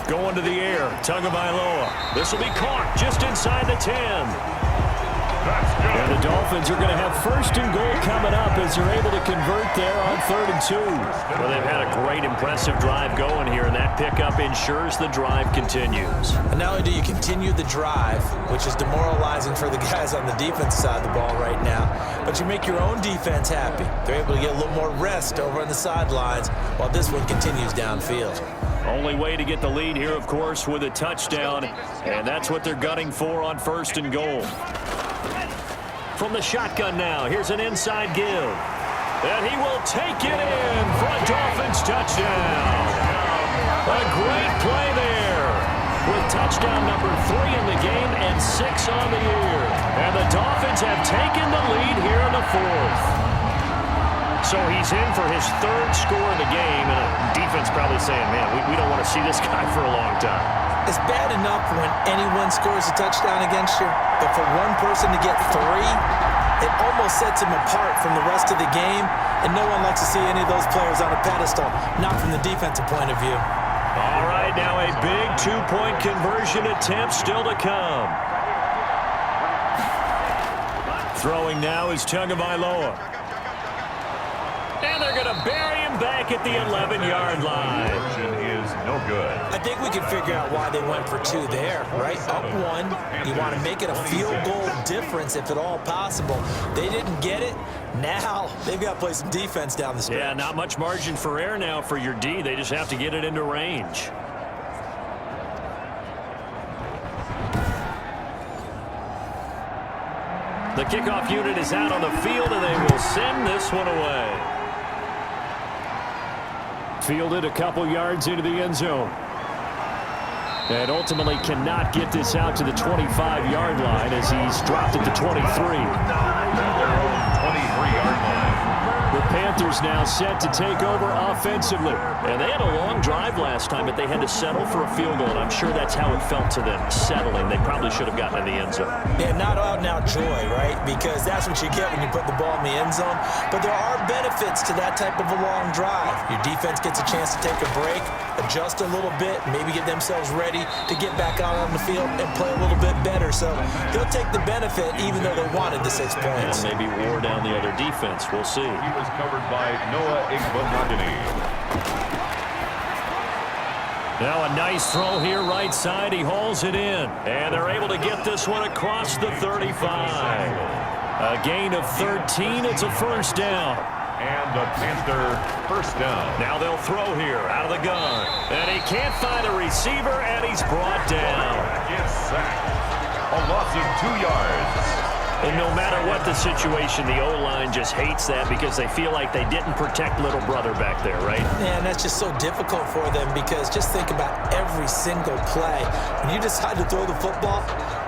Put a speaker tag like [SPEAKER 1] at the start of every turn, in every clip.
[SPEAKER 1] going to the air. Tagovailoa. This will be caught just inside the 10. And the Dolphins are going to have first and goal coming up as they're able to convert there on 3rd and 2. Well, they've had a great, impressive drive going here, and that pickup ensures the drive continues.
[SPEAKER 2] And not only do you continue the drive, which is demoralizing for the guys on the defense side of the ball right now, but you make your own defense happy. They're able to get a little more rest over on the sidelines while this one continues downfield.
[SPEAKER 1] Only way to get the lead here, of course, with a touchdown, and that's what they're gunning for on 1st and goal. From the shotgun now, here's an inside give. And he will take it in for a Dolphins touchdown. A great play there with touchdown number 3 in the game and 6 on the year. And the Dolphins have taken the lead here in the 4th. So he's in for his 3rd score of the game, and the defense probably saying, man, we don't want to see this guy for a long time.
[SPEAKER 2] It's bad enough when anyone scores a touchdown against you, but for one person to get 3, it almost sets him apart from the rest of the game, and no one likes to see any of those players on a pedestal, not from the defensive point of view.
[SPEAKER 1] All right, now a big 2-point conversion attempt still to come. Throwing now is Tagovailoa. And they're going to bury him back at the 11-yard line.
[SPEAKER 3] Is no good.
[SPEAKER 2] I think we can figure out why they went for 2 there, right? Up 1, you want to make it a field goal difference if at all possible. They didn't get it. Now they've got to play some defense down the stretch.
[SPEAKER 1] Yeah, not much margin for error now for your D. They just have to get it into range. The kickoff unit is out on the field, and they will send this one away. Fielded a couple yards into the end zone. And ultimately cannot get this out to the 25-yard line as he's dropped at the 23.
[SPEAKER 3] Their own 23-yard line.
[SPEAKER 1] The Panthers now set to take over offensively. And they had a long drive last time, but they had to settle for a field goal, and I'm sure that's how it felt to them, settling. They probably should have gotten in the end zone.
[SPEAKER 2] Yeah, not out and out joy, right? Because that's what you get when you put the ball in the end zone. But there are benefits to that type of a long drive. Your defense gets a chance to take a break, adjust a little bit, maybe get themselves ready to get back out on the field and play a little bit better. So they'll take the benefit even though they wanted the 6 points.
[SPEAKER 1] And maybe wore down the other defense. We'll see.
[SPEAKER 3] He was covered by Noah Igbenogany.
[SPEAKER 1] Now a nice throw here right side. He hauls it in. And they're able to get this one across the 35. A gain of 13. It's a first down.
[SPEAKER 3] And the Panther first down.
[SPEAKER 1] Now they'll throw here out of the gun. And he can't find a receiver, and he's brought down.
[SPEAKER 3] Is sacked. A loss of 2 yards.
[SPEAKER 1] And no matter what the situation, the O-line just hates that because they feel like they didn't protect little brother back there, right?
[SPEAKER 2] Yeah, and that's just so difficult for them because just think about every single play. When you decide to throw the football,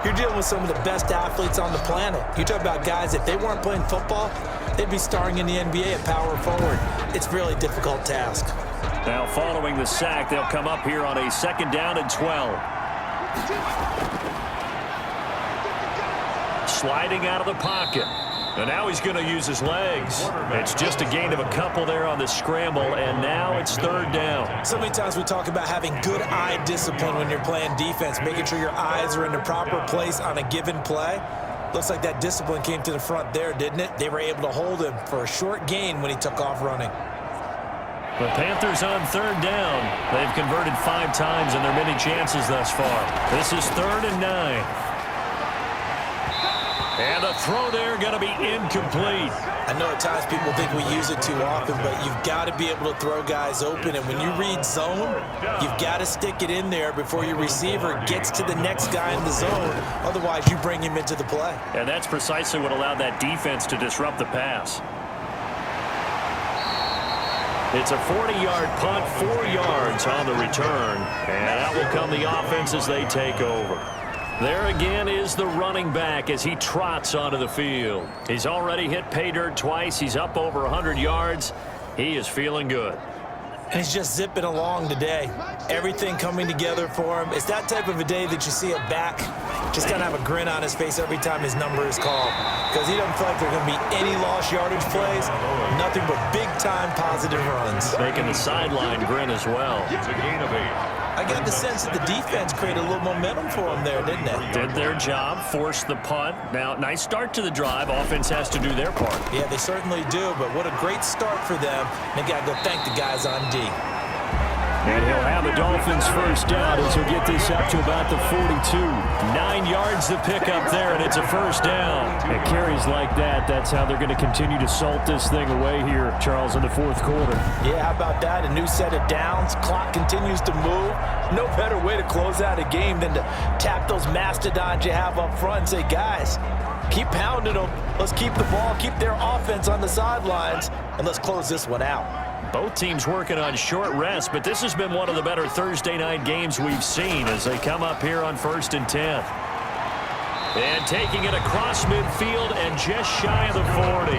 [SPEAKER 2] you're dealing with some of the best athletes on the planet. You talk about guys, if they weren't playing football, they'd be starring in the NBA at power forward. It's a really difficult task.
[SPEAKER 1] Now following the sack, they'll come up here on a 2nd down and 12. Sliding out of the pocket. And now he's going to use his legs. It's just a gain of a couple there on the scramble, and now it's 3rd down.
[SPEAKER 2] So many times we talk about having good eye discipline when you're playing defense, making sure your eyes are in the proper place on a given play. Looks like that discipline came to the front there, didn't it? They were able to hold him for a short gain when he took off running.
[SPEAKER 1] The Panthers on 3rd down. They've converted 5 times in their many chances thus far. This is 3rd and 9. And the throw there going to be incomplete.
[SPEAKER 2] I know at times people think we use it too often, but you've got to be able to throw guys open. And when you read zone, you've got to stick it in there before your receiver gets to the next guy in the zone. Otherwise, you bring him into the play.
[SPEAKER 1] And that's precisely what allowed that defense to disrupt the pass. It's a 40-yard punt, 4 yards on the return. And out will come the offense as they take over. There again is the running back as he trots onto the field. He's already hit pay dirt twice. He's up over 100 yards. He is feeling good.
[SPEAKER 2] And he's just zipping along today. Everything coming together for him. It's that type of a day that you see a back just got to have a grin on his face every time his number is called, because he doesn't feel like there are going to be any lost yardage plays, nothing but big-time positive runs.
[SPEAKER 1] Making the sideline grin as well.
[SPEAKER 3] It's a gain of 8.
[SPEAKER 2] I got the sense that the defense created a little momentum for him there, didn't it?
[SPEAKER 1] Did their job, forced the punt. Now, nice start to the drive. Offense has to do their part.
[SPEAKER 2] Yeah, they certainly do, but what a great start for them. They got to go thank the guys on D.
[SPEAKER 1] And he'll have the Dolphins first down as he'll get this up to about the 42. 9 yards to pick up there, and it's a first down. And carries like that, that's how they're going to continue to salt this thing away here, Charles, in the fourth quarter.
[SPEAKER 2] Yeah, how about that? A new set of downs. Clock continues to move. No better way to close out a game than to tap those mastodons you have up front and say, guys, keep pounding them. Let's keep the ball, keep their offense on the sidelines, and let's close this one out.
[SPEAKER 1] Both teams working on short rest, but this has been one of the better Thursday night games we've seen as they come up here on 1st and 10. And taking it across midfield and just shy of the 40.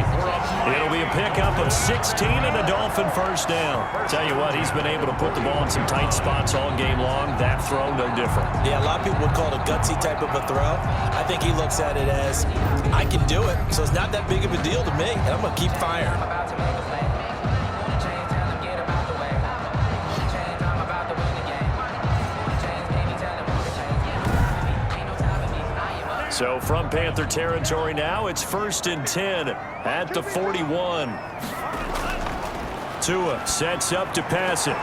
[SPEAKER 1] It'll be a pickup of 16 and a Dolphin first down. Tell you what, he's been able to put the ball in some tight spots all game long. That throw, no different.
[SPEAKER 2] Yeah, a lot of people would call it a gutsy type of a throw. I think he looks at it as, I can do it, so it's not that big of a deal to me, and I'm going to keep firing.
[SPEAKER 1] So from Panther territory now, it's 1st and 10 at the 41. Tua sets up to pass it.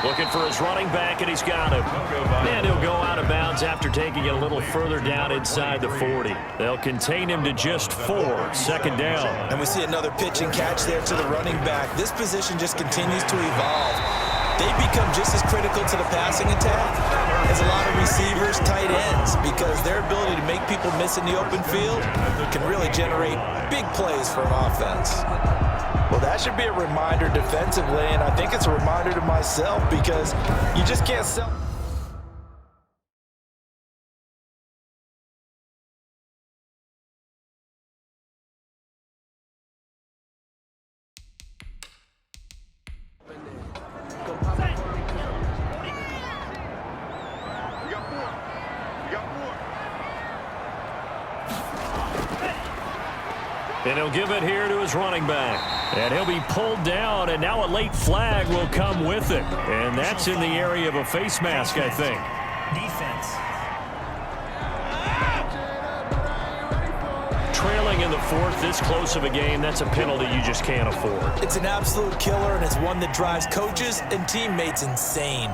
[SPEAKER 1] Looking for his running back, and he's got him. And he'll go out of bounds after taking it a little further down inside the 40. They'll contain him to just 4, second down.
[SPEAKER 2] And we see another pitch and catch there to the running back. This position just continues to evolve. They become just as critical to the passing attack as a lot of receivers, tight ends, because their ability to make people miss in the open field can really generate big plays for an offense. Well, that should be a reminder defensively, and I think it's a reminder to myself because you just can't sell.
[SPEAKER 1] And he'll give it here to his running back. And he'll be pulled down, and now a late flag will come with it. And that's in the area of a face mask, I think.
[SPEAKER 2] Defense.
[SPEAKER 1] Trailing in the 4th, this close of a game, that's a penalty you just can't afford.
[SPEAKER 2] It's an absolute killer, and it's one that drives coaches and teammates insane.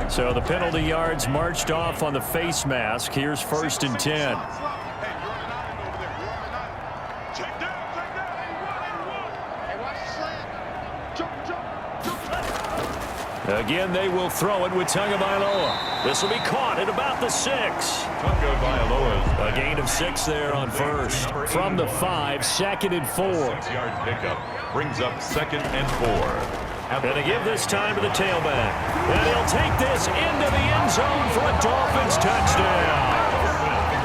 [SPEAKER 1] So the penalty yards marched off on the face mask. Here's 1st and 10. Again, they will throw it with Tagovailoa. This will be caught at about the 6.
[SPEAKER 3] Tagovailoa.
[SPEAKER 1] A gain of 6 there on first. From the 5, 2nd and 4.
[SPEAKER 3] 6-yard pickup brings up 2nd and 4.
[SPEAKER 1] Going to give this time to the tailback. And he'll take this into the end zone for a Dolphins touchdown.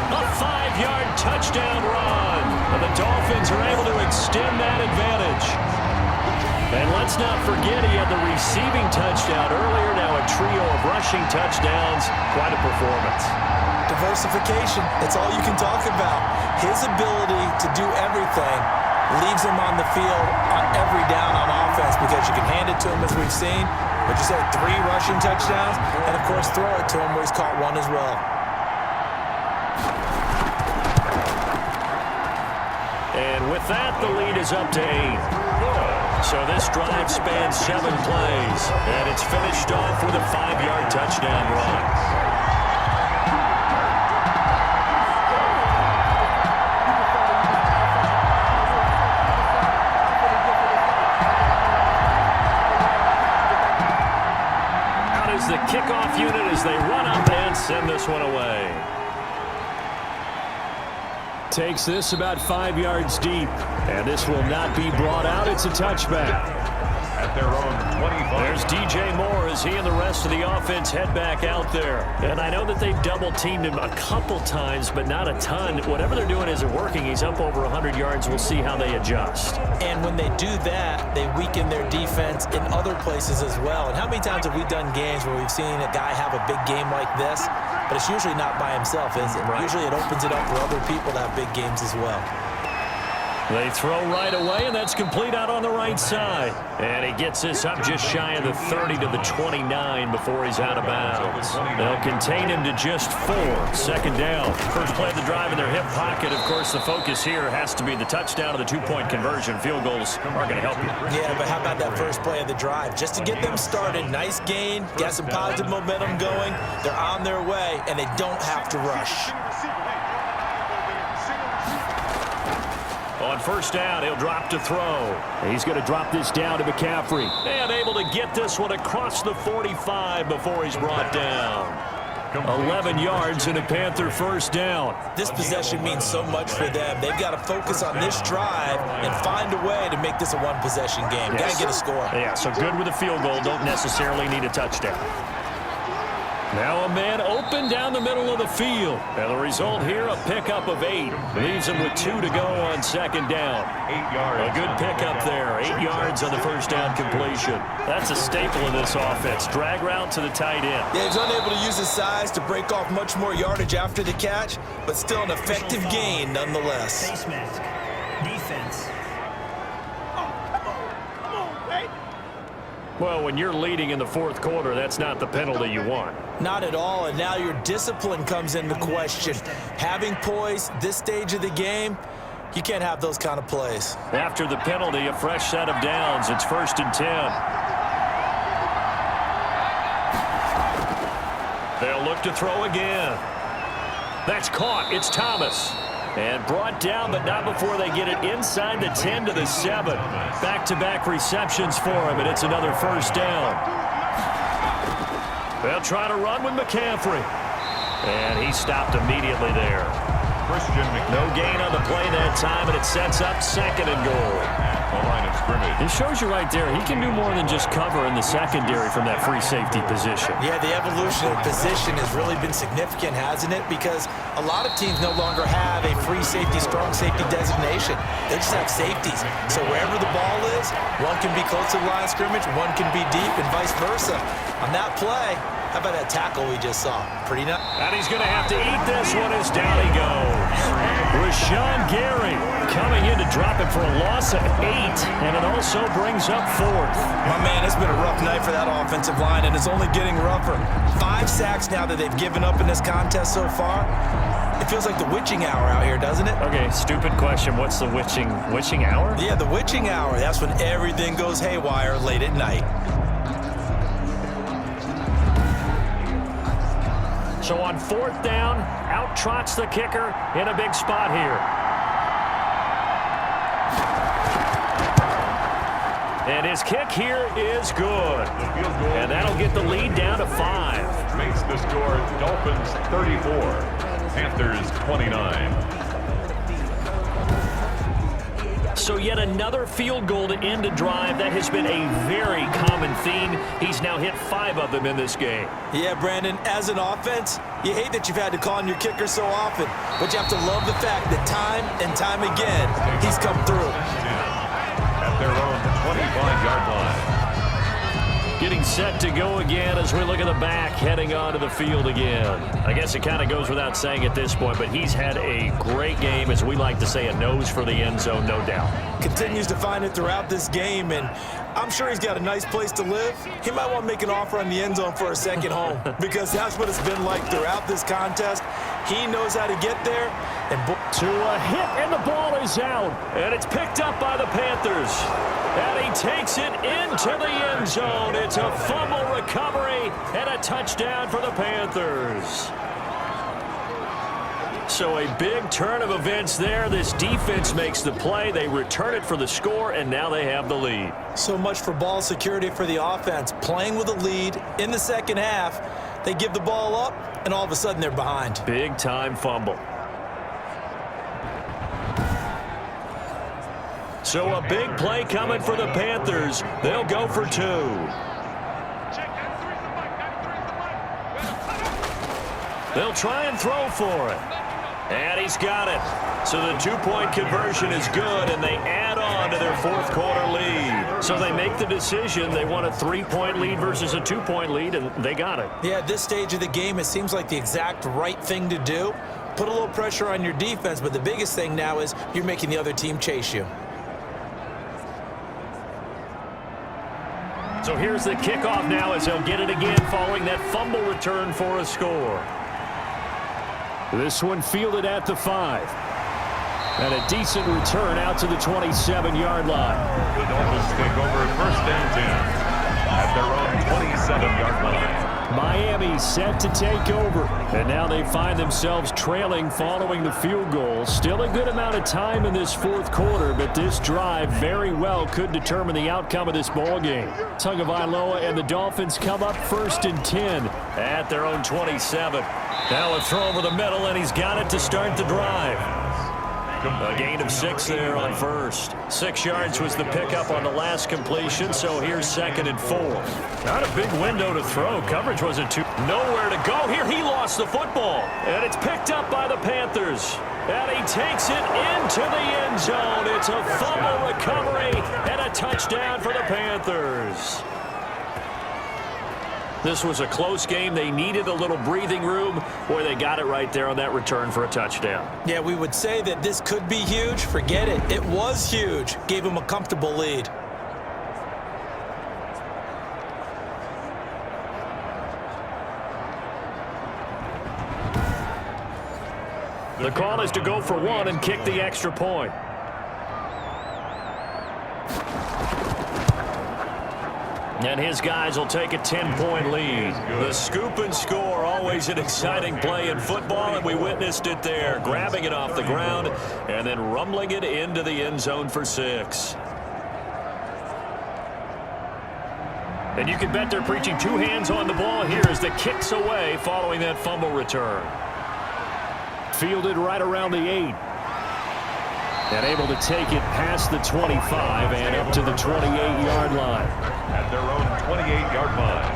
[SPEAKER 1] A 5-yard touchdown run. And the Dolphins are able to extend that advantage. And let's not forget he had the receiving touchdown earlier. Now a trio of rushing touchdowns. Quite a performance.
[SPEAKER 2] Diversification. That's all you can talk about. His ability to do everything leaves him on the field on every down on offense because you can hand it to him as we've seen. But you said 3 rushing touchdowns, and of course throw it to him where he's caught 1 as well.
[SPEAKER 1] And with that, the lead is up to 8. So this drive spans 7 plays, and it's finished off with a 5-yard touchdown run. Out is the kickoff unit as they run up and send this one away. Takes this about 5 yards deep, and this will not be brought out. It's a touchback.
[SPEAKER 3] At their own 25.
[SPEAKER 1] There's DJ Moore as he and the rest of the offense head back out there. And I know that they've double-teamed him a couple times, but not a ton. Whatever they're doing isn't working. He's up over 100 yards. We'll see how they adjust.
[SPEAKER 2] And when they do that, they weaken their defense in other places as well. And how many times have we done games where we've seen a guy have a big game like this, but it's usually not by himself, is it?
[SPEAKER 1] Right.
[SPEAKER 2] Usually it opens it up for other people to have big games as well.
[SPEAKER 1] They throw right away, and that's complete out on the right side. And he gets this up just shy of the 30 to the 29 before he's out of bounds. They'll contain him to just 4. Second down. First play of the drive in their hip pocket. Of course, the focus here has to be the touchdown or the two-point conversion. Field goals aren't going to help you.
[SPEAKER 2] Yeah, but how about that first play of the drive? Just to get them started, nice gain, got some positive momentum going. They're on their way, and they don't have to rush.
[SPEAKER 1] On first down, he'll drop to throw. He's going to drop this down to McCaffrey. And able to get this one across the 45 before he's brought down. 11 yards and a Panther first down.
[SPEAKER 2] This possession means so much for them. They've got to focus on this drive and find a way to make this a one-possession game.
[SPEAKER 1] Yes.
[SPEAKER 2] Got to get a score.
[SPEAKER 1] Yeah, so good with a field goal. Don't necessarily need a touchdown. Now a man open down the middle of the field. And the result here, a pickup of 8. Leaves him with 2 to go on second down.
[SPEAKER 3] 8 yards.
[SPEAKER 1] A good pickup there. 8 yards on the first down completion. That's a staple in this offense. Drag route to the tight end.
[SPEAKER 2] Yeah, he's unable to use his size to break off much more yardage after the catch, but still an effective gain nonetheless.
[SPEAKER 4] Face mask. Defense.
[SPEAKER 1] Well, when you're leading in the fourth quarter, that's not the penalty you want.
[SPEAKER 2] Not at all, and now your discipline comes into question. Having poise this stage of the game, you can't have those kind of plays.
[SPEAKER 1] After the penalty, a fresh set of downs. It's 1st and 10. They'll look to throw again. That's caught. It's Thomas. And brought down, but not before they get it inside the 10 to the 7. Back-to-back receptions for him, and it's another first down. They'll try to run with McCaffrey. And he stopped immediately there. No gain on the play that time, and it sets up 2nd and goal.
[SPEAKER 3] The line of scrimmage.
[SPEAKER 1] It shows you right there, he can do more than just cover in the secondary from that free safety position.
[SPEAKER 2] Yeah, the evolution of position has really been significant, hasn't it? Because a lot of teams no longer have a free safety, strong safety designation. They just have safeties. So wherever the ball is, one can be close to the line of scrimmage, one can be deep, and vice versa. On that play, how about that tackle we just saw? Pretty nice.
[SPEAKER 1] And he's going to have to eat this one as down he goes. Rashawn Gary coming in to drop it for a loss of 8, and it also brings up 4th.
[SPEAKER 2] My man, it's been a rough night for that offensive line, and it's only getting rougher. 5 sacks now that they've given up in this contest so far. It feels like the witching hour out here, doesn't it?
[SPEAKER 1] Okay, stupid question. What's the witching hour?
[SPEAKER 2] Yeah, the witching hour. That's when everything goes haywire late at night.
[SPEAKER 1] So on 4th down, out trots the kicker in a big spot here. And his kick here is good. And that'll get the lead down to 5.
[SPEAKER 3] Makes the score Dolphins 34, Panthers 29.
[SPEAKER 1] So yet another field goal to end a drive. That has been a very common theme. He's now hit 5 of them in this game.
[SPEAKER 2] Yeah, Brandon, as an offense, you hate that you've had to call on your kicker so often, but you have to love the fact that time and time again, he's come through.
[SPEAKER 3] At their own 25-yard line.
[SPEAKER 1] Getting set to go again as we look at the back, heading onto the field again. I guess it kind of goes without saying at this point, but he's had a great game, as we like to say, a nose for the end zone, no doubt.
[SPEAKER 2] Continues to find it throughout this game, and I'm sure he's got a nice place to live. He might want to make an offer on the end zone for a second home, because that's what it's been like throughout this contest. He knows how to get there. And
[SPEAKER 1] to a hit, and the ball is out. And it's picked up by the Panthers. And he takes it into the end zone. It's a fumble recovery and a touchdown for the Panthers. So a big turn of events there. This defense makes the play. They return it for the score, and now they have the lead.
[SPEAKER 2] So much for ball security for the offense. Playing with a lead in the second half. They give the ball up, and all of a sudden they're behind.
[SPEAKER 1] Big time fumble. So a big play coming for the Panthers. They'll go for 2. They'll try and throw for it. And he's got it. So the 2-point conversion is good, and they add on to their fourth quarter lead. So they make the decision. They want a 3-point lead versus a 2-point lead, and they got it.
[SPEAKER 2] Yeah, at this stage of the game, it seems like the exact right thing to do. Put a little pressure on your defense, but the biggest thing now is you're making the other team chase you.
[SPEAKER 1] So here's the kickoff now as they'll get it again following that fumble return for a score. This one fielded at the 5. And a decent return out to the 27-yard line.
[SPEAKER 3] The Dolphins take over first and 10 at their own 27-yard line.
[SPEAKER 1] Miami set to take over. And now they find themselves trailing following the field goal. Still a good amount of time in this fourth quarter, but this drive very well could determine the outcome of this ball game. Tagovailoa and the Dolphins come up first and 10 at their own 27. Now a throw over the middle, and he's got it to start the drive. A gain of 6 there on first. 6 yards was the pickup on the last completion, so here's 2nd and 4. Not a big window to throw. Coverage wasn't too... Nowhere to go. Here he lost the football. And it's picked up by the Panthers. And he takes it into the end zone. It's a fumble recovery and a touchdown for the Panthers. This was a close game. They needed a little breathing room. Boy, they got it right there on that return for a touchdown.
[SPEAKER 2] Yeah, we would say that this could be huge. Forget it. It was huge. Gave him a comfortable lead.
[SPEAKER 1] The call is to go for 1 and kick the extra point. And his guys will take a 10-point lead. The scoop and score, always an exciting play in football, and we witnessed it there. Grabbing it off the ground and then rumbling it into the end zone for 6. And you can bet they're preaching 2 hands on the ball here as the kick's away following that fumble return. Fielded right around the 8. And able to take it past the 25 and up to the 28-yard line.
[SPEAKER 3] At their own 28-yard line.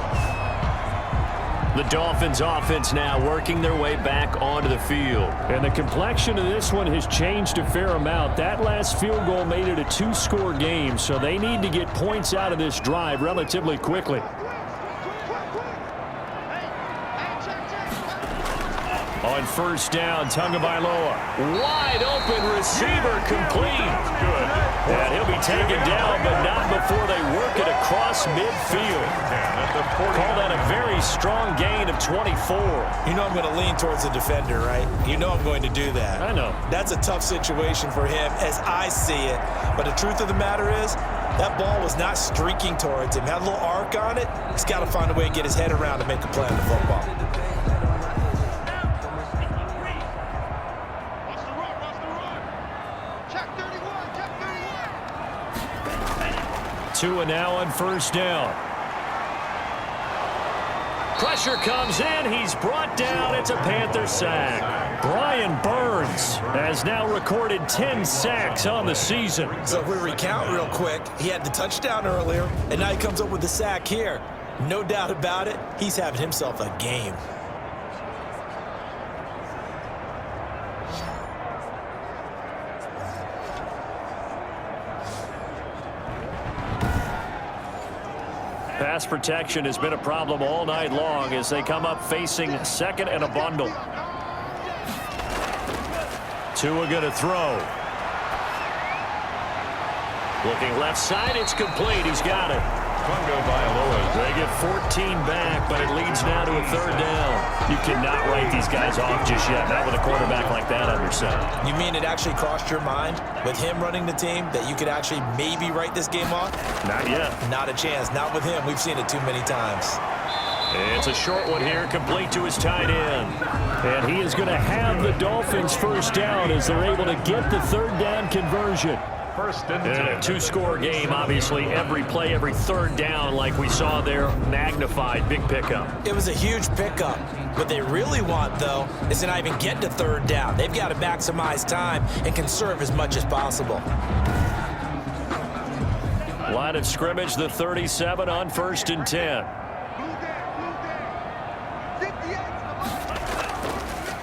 [SPEAKER 1] The Dolphins offense now working their way back onto the field. And the complexion of this one has changed a fair amount. That last field goal made it a 2-score game, so they need to get points out of this drive relatively quickly. On first down, Tagovailoa. Wide open receiver complete. Good. And he'll be taken down, but not before they work it across midfield. Call that a very strong gain of 24.
[SPEAKER 2] You know I'm going to lean towards the defender, right? You know I'm going to do that.
[SPEAKER 1] I know.
[SPEAKER 2] That's a tough situation for him as I see it. But the truth of the matter is, that ball was not streaking towards him. Had a little arc on it. He's got to find a way to get his head around to make a play on the football.
[SPEAKER 1] Tua now on first down. Pressure comes in. He's brought down. It's a Panther sack. Brian Burns has now recorded 10 sacks on the season.
[SPEAKER 2] So if we recount real quick, he had the touchdown earlier, and now he comes up with the sack here. No doubt about it, he's having himself a game.
[SPEAKER 1] Pass protection has been a problem all night long as they come up facing 2nd and a bundle. Tua going to throw. Looking left side, it's complete. He's got it. They get 14 back, but it leads now to a 3rd down. You cannot write these guys off just yet, not with a quarterback like that under center.
[SPEAKER 2] You mean it actually crossed your mind with him running the team that you could actually maybe write this game off?
[SPEAKER 1] Not yet.
[SPEAKER 2] Not a chance. Not with him. We've seen it too many times.
[SPEAKER 1] It's a short one here, complete to his tight end. And he is going to have the Dolphins first down as they're able to get the 3rd down conversion.
[SPEAKER 3] First and 10.
[SPEAKER 1] And a 2-score game, obviously, every play, every 3rd down, like we saw there, magnified, big pickup.
[SPEAKER 2] It was a huge pickup. What they really want, though, is to not even get to 3rd down. They've got to maximize time and conserve as much as possible.
[SPEAKER 1] Line of scrimmage, the 37 on 1st and 10.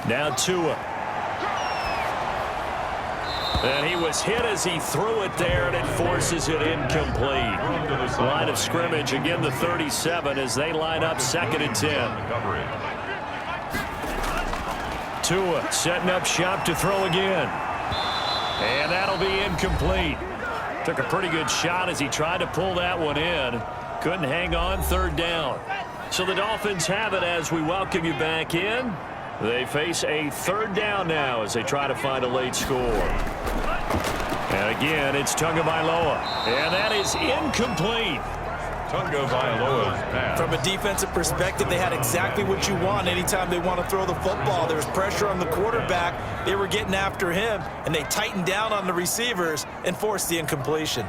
[SPEAKER 1] Now Tua. And he was hit as he threw it there, and it forces it incomplete. Line of scrimmage, again the 37 as they line up 2nd and 10. Tua setting up shop to throw again. And that'll be incomplete. Took a pretty good shot as he tried to pull that one in. Couldn't hang on, 3rd down. So the Dolphins have it as we welcome you back in. They face a 3rd down now as they try to find a late score. And again, it's Tagovailoa. And that is incomplete.
[SPEAKER 3] Tagovailoa's pass.
[SPEAKER 2] From a defensive perspective, they had exactly what you want anytime they want to throw the football. There was pressure on the quarterback. They were getting after him, and they tightened down on the receivers and forced the incompletion.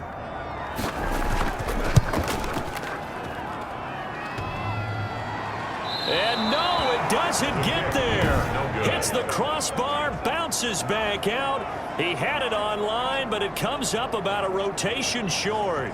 [SPEAKER 1] And no, it doesn't get there. Hits the crossbar, bounces back out. He had it on line, but it comes up about a rotation short.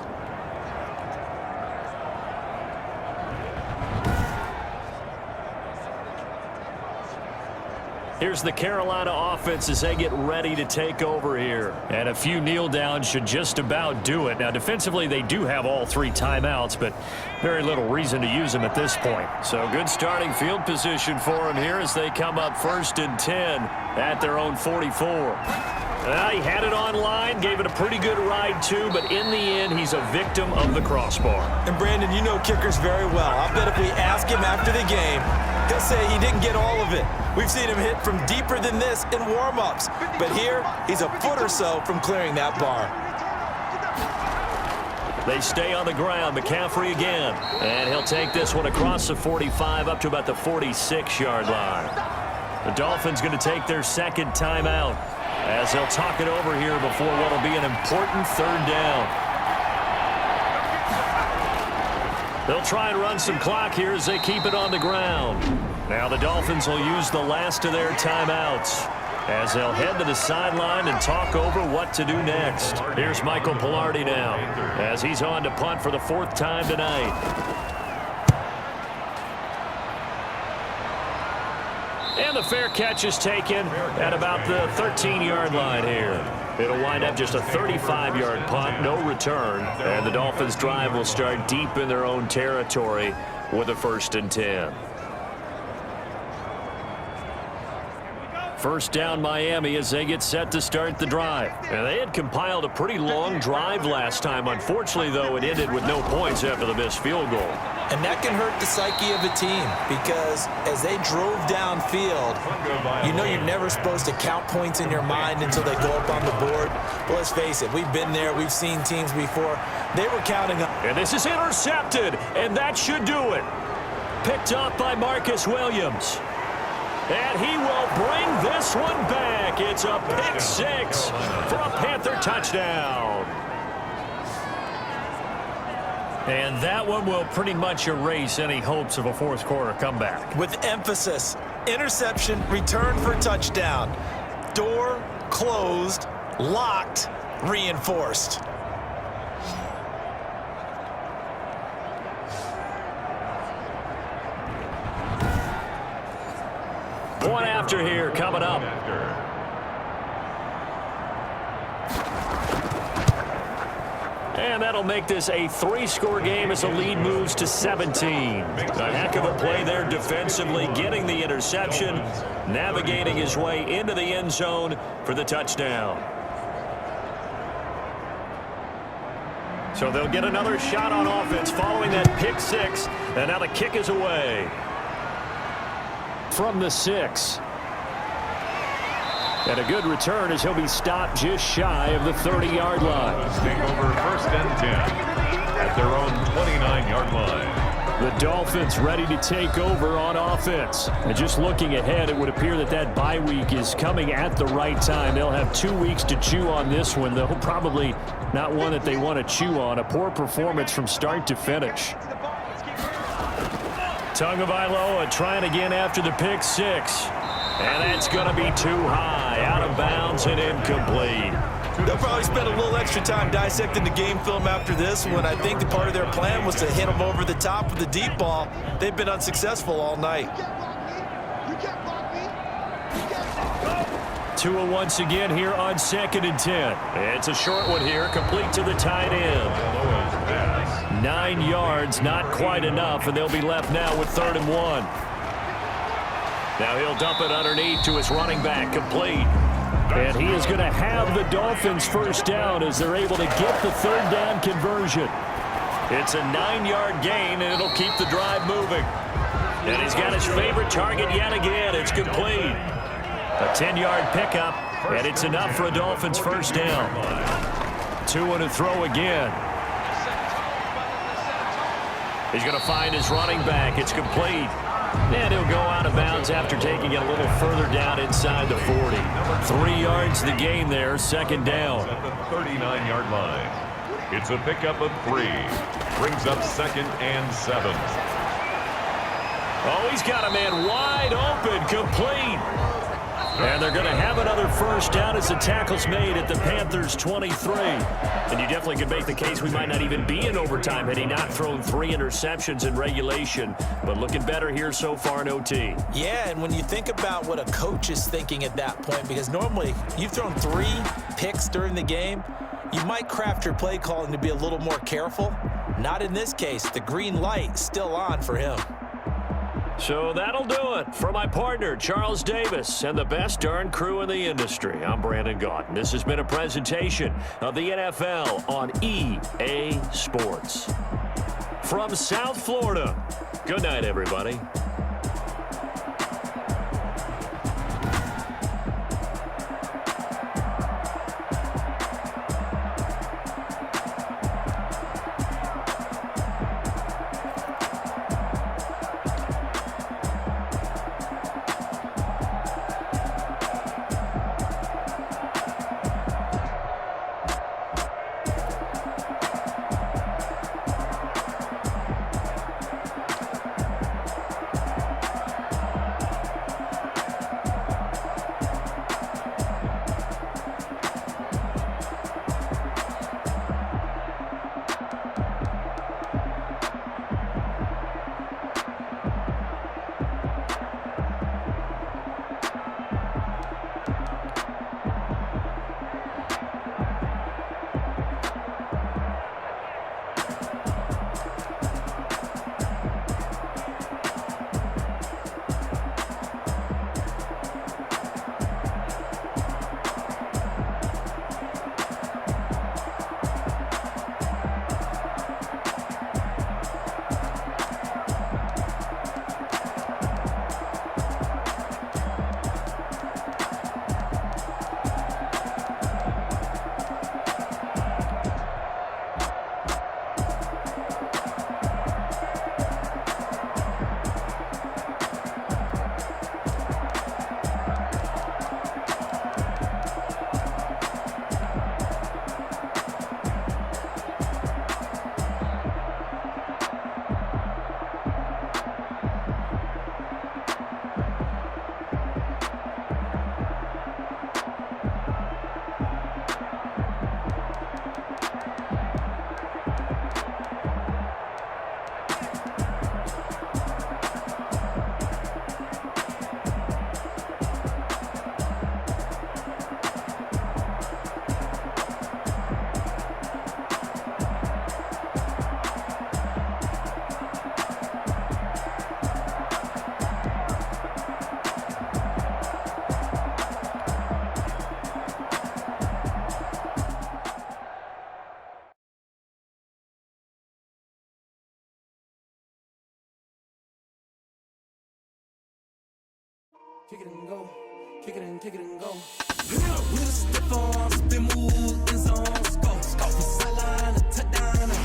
[SPEAKER 1] Here's the Carolina offense as they get ready to take over here. And a few kneel downs should just about do it. Now, defensively, they do have all 3 timeouts, but very little reason to use them at this point. So good starting field position for them here as they come up 1st and 10 at their own 44. He had it on line, gave it a pretty good ride too, but in the end, he's a victim of the crossbar.
[SPEAKER 2] And Brandon, you know kickers very well. I bet if we ask him after the game, he'll say he didn't get all of it. We've seen him hit from deeper than this in warm-ups, but here he's a foot or so from clearing that bar.
[SPEAKER 1] They stay on the ground. McCaffrey again, and he'll take this one across the 45 up to about the 46-yard line. The Dolphins going to take their 2nd timeout as they'll talk it over here before what will be an important 3rd down. They'll try and run some clock here as they keep it on the ground. Now the Dolphins will use the last of their timeouts as they'll head to the sideline and talk over what to do next. Here's Michael Pilardi now as he's on to punt for the 4th time tonight. And the fair catch is taken at about the 13-yard line here. It'll wind up just a 35-yard punt, no return. And the Dolphins' drive will start deep in their own territory with a 1st and 10. 1st down Miami as they get set to start the drive. And they had compiled a pretty long drive last time. Unfortunately, though, it ended with no points after the missed field goal.
[SPEAKER 2] And that can hurt the psyche of a team because as they drove downfield, you know you're never supposed to count points in your mind until they go up on the board. But let's face it, we've been there. We've seen teams before. They were counting up.
[SPEAKER 1] And this is intercepted, and that should do it. Picked up by Marcus Williams. And he will bring this one back. It's a pick 6 for a Panther touchdown. And that one will pretty much erase any hopes of a 4th quarter comeback.
[SPEAKER 2] With emphasis, interception, return for touchdown. Door closed, locked, reinforced.
[SPEAKER 1] One after here coming up. And that'll make this a 3-score game as the lead moves to 17. A heck of a play there defensively, getting the interception, navigating his way into the end zone for the touchdown. So they'll get another shot on offense following that pick 6, and now the kick is away. From the 6. And a good return as he'll be stopped just shy of the 30-yard line.
[SPEAKER 3] Take over 1st and 10 at their own 29-yard line.
[SPEAKER 1] The Dolphins ready to take over on offense. And just looking ahead, it would appear that that bye week is coming at the right time. They'll have 2 weeks to chew on this one, though probably not one that they want to chew on. A poor performance from start to finish. Tagovailoa trying again after the pick 6. And that's going to be too high, out of bounds and incomplete.
[SPEAKER 2] They'll probably spend a little extra time dissecting the game film after this one. I think the part of their plan was to hit them over the top with the deep ball. They've been unsuccessful all night.
[SPEAKER 1] Tua once again here on 2nd and 10. It's a short one here, complete to the tight end. 9 yards, not quite enough, and they'll be left now with 3rd and 1. Now he'll dump it underneath to his running back, complete. And he is going to have the Dolphins first down as they're able to get the 3rd down conversion. It's a 9-yard gain, and it'll keep the drive moving. And he's got his favorite target yet again. It's complete. A 10-yard pickup, and it's enough for a Dolphins first down. Tua to throw again. He's going to find his running back. It's complete. And he'll go out of bounds after taking it a little further down inside the 40. 3 yards the gain there, 2nd down.
[SPEAKER 3] At the 39-yard line. It's a pickup of 3. Brings up 2nd and 7.
[SPEAKER 1] Oh, he's got a man wide open, complete. And they're going to have another first down as the tackle's made at the Panthers' 23. And you definitely could make the case we might not even be in overtime had he not thrown 3 interceptions in regulation. But looking better here so far in OT.
[SPEAKER 2] Yeah, and when you think about what a coach is thinking at that point, because normally you've thrown 3 picks during the game, you might craft your play calling to be a little more careful. Not in this case. The green light still on for him.
[SPEAKER 1] So that'll do it for my partner, Charles Davis, and the best darn crew in the industry. I'm Brandon Gaudin. This has been a presentation of the NFL on EA Sports. From South Florida, good night, everybody.
[SPEAKER 5] Kick it and go. Kick it and go. With a stiff arm, spin move, in zone, score.